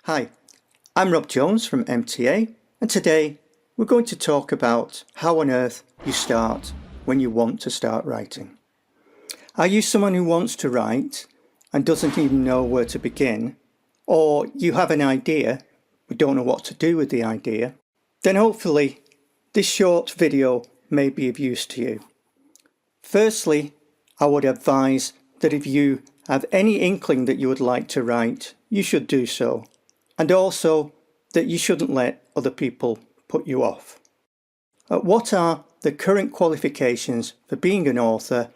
Hi, I'm Rob Jones from MTA, and today we're going to talk about how on earth you start when you want to start writing. Are you someone who wants to write and doesn't even know where to begin, or you have an idea but don't know what to do with the idea? Then hopefully this short video may be of use to you. Firstly, I would advise that if you have any inkling that you would like to write, you should do so. And also that you shouldn't let other people put you off. What are the current qualifications for being an author,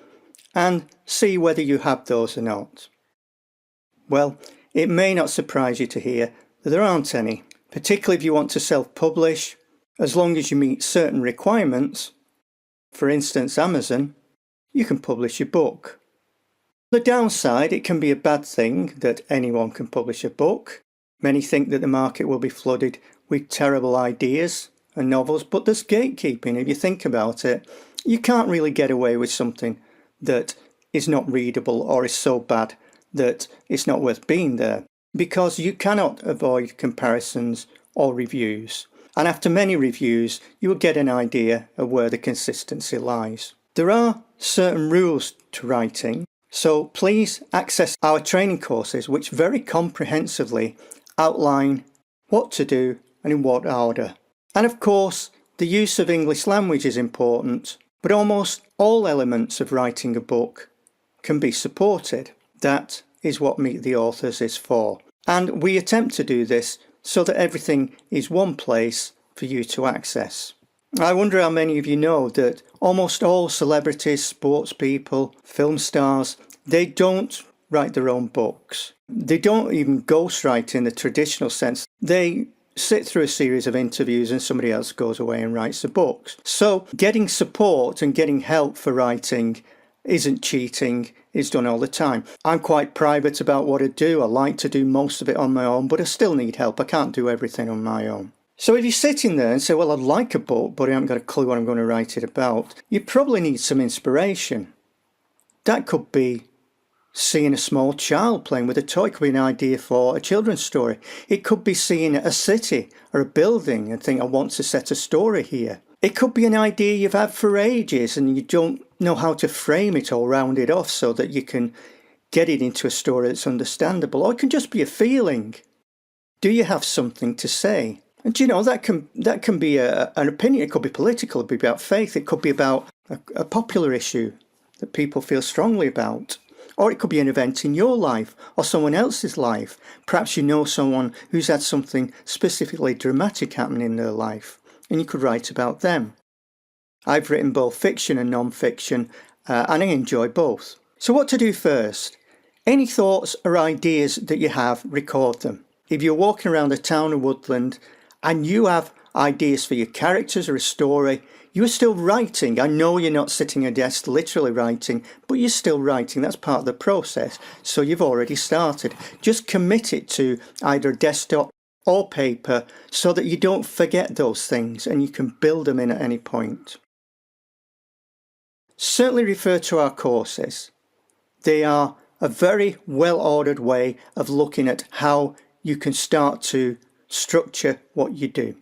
and see whether you have those or not. Well, it may not surprise you to hear that there aren't any, particularly if you want to self-publish, as long as you meet certain requirements. For instance, Amazon, you can publish your book. The downside, it can be a bad thing that anyone can publish a book. Many think that the market will be flooded with terrible ideas and novels, but there's gatekeeping. If you think about it, you can't really get away with something that is not readable or is so bad that it's not worth being there, because you cannot avoid comparisons or reviews. And after many reviews, you will get an idea of where the consistency lies. There are certain rules to writing, so please access our training courses, which very comprehensively outline what to do and in what order. And of course, the use of English language is important, but almost all elements of writing a book can be supported. That is what Meet the Authors is for. And we attempt to do this so that everything is one place for you to access. I wonder how many of you know that almost all celebrities, sports people, film stars, they don't write their own books. They don't even ghostwrite in the traditional sense. They sit through a series of interviews and somebody else goes away and writes the books. So getting support and getting help for writing isn't cheating, it's done all the time. I'm quite private about what I do. I like to do most of it on my own, but I still need help. I can't do everything on my own. So if you're sitting there and say, well, I'd like a book, but I haven't got a clue what I'm going to write it about, you probably need some inspiration. That could be seeing a small child playing with a toy. It could be an idea for a children's story. It could be seeing a city or a building and think, I want to set a story here. It could be an idea you've had for ages and you don't know how to frame it or round it off so that you can get it into a story that's understandable. Or it can just be a feeling. Do you have something to say? And you know, that can be an opinion. It could be political, it could be about faith, it could be about a popular issue that people feel strongly about. Or it could be an event in your life or someone else's life. Perhaps you know someone who's had something specifically dramatic happen in their life, and you could write about them. I've written both fiction and non-fiction, and I enjoy both. So what to do first? Any thoughts or ideas that you have, record them. If you're walking around a town or woodland and you have ideas for your characters or a story, you're still writing. I know you're not sitting at a desk literally writing, but you're still writing. That's part of the process. So you've already started. Just commit it to either desktop or paper so that you don't forget those things and you can build them in at any point. Certainly refer to our courses. They are a very well-ordered way of looking at how you can start to structure what you do.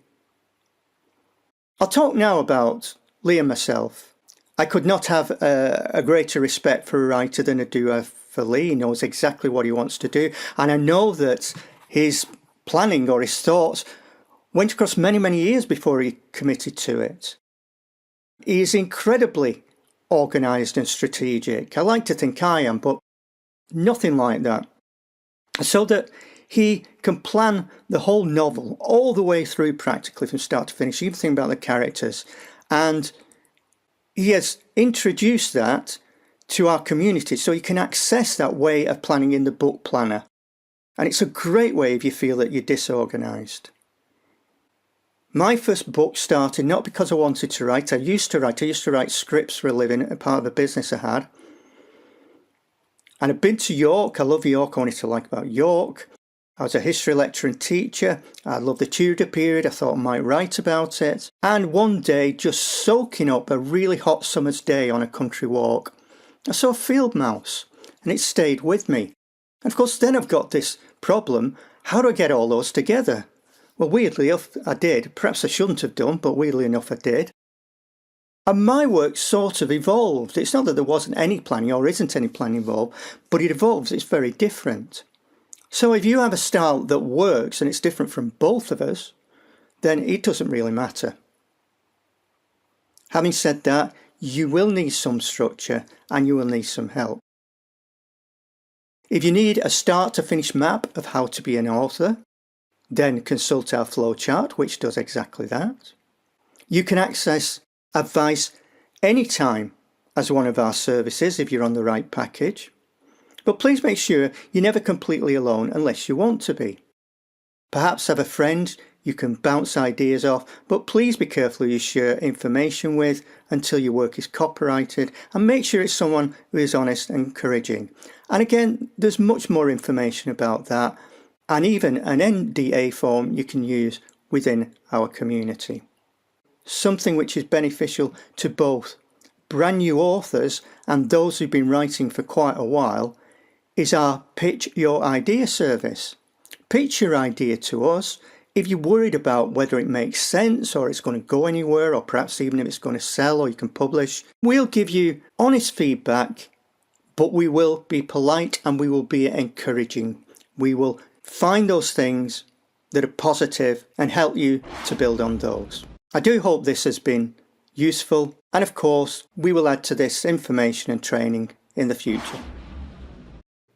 I'll talk now about Lee and myself. I could not have a greater respect for a writer than I do have for Lee. He knows exactly what he wants to do, and I know that his planning or his thoughts went across many, many years before he committed to it. He is incredibly organised and strategic. I like to think I am, but nothing like that. So that he can plan the whole novel all the way through practically from start to finish, even think about the characters. And he has introduced that to our community so you can access that way of planning in the book planner. And it's a great way if you feel that you're disorganised. My first book started not because I wanted to write. I used to write scripts for a living, a part of a business I had. And I've been to York. I love York. I wanted to like about York. I was a history lecturer and teacher. I loved the Tudor period. I thought I might write about it. And one day, just soaking up a really hot summer's day on a country walk, I saw a field mouse and it stayed with me. And of course, then I've got this problem. how do I get all those together? Well, weirdly enough, I did. Perhaps I shouldn't have done, but weirdly enough, I did. And my work sort of evolved. It's not that there wasn't any planning or isn't any planning involved, but it evolves. It's very different. So if you have a style that works and it's different from both of us, then it doesn't really matter. Having said that, you will need some structure and you will need some help. If you need a start to finish map of how to be an author, then consult our flowchart, which does exactly that. You can access advice anytime as one of our services if you're on the right package. But please make sure you're never completely alone unless you want to be. Perhaps have a friend you can bounce ideas off, but please be careful who you share information with until your work is copyrighted, and make sure it's someone who is honest and encouraging. And again, there's much more information about that, and even an NDA form you can use within our community. Something which is beneficial to both brand new authors and those who've been writing for quite a while is our Pitch Your Idea service. Pitch your idea to us. If you're worried about whether it makes sense or it's going to go anywhere, or perhaps even if it's going to sell or you can publish, we'll give you honest feedback, but we will be polite and we will be encouraging. We will find those things that are positive and help you to build on those. I do hope this has been useful, and of course we will add to this information and training in the future.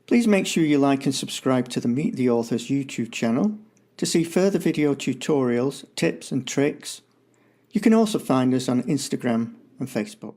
Please make sure you like and subscribe to the Meet the Authors YouTube channel to see further video tutorials, tips and tricks. You can also find us on Instagram and Facebook.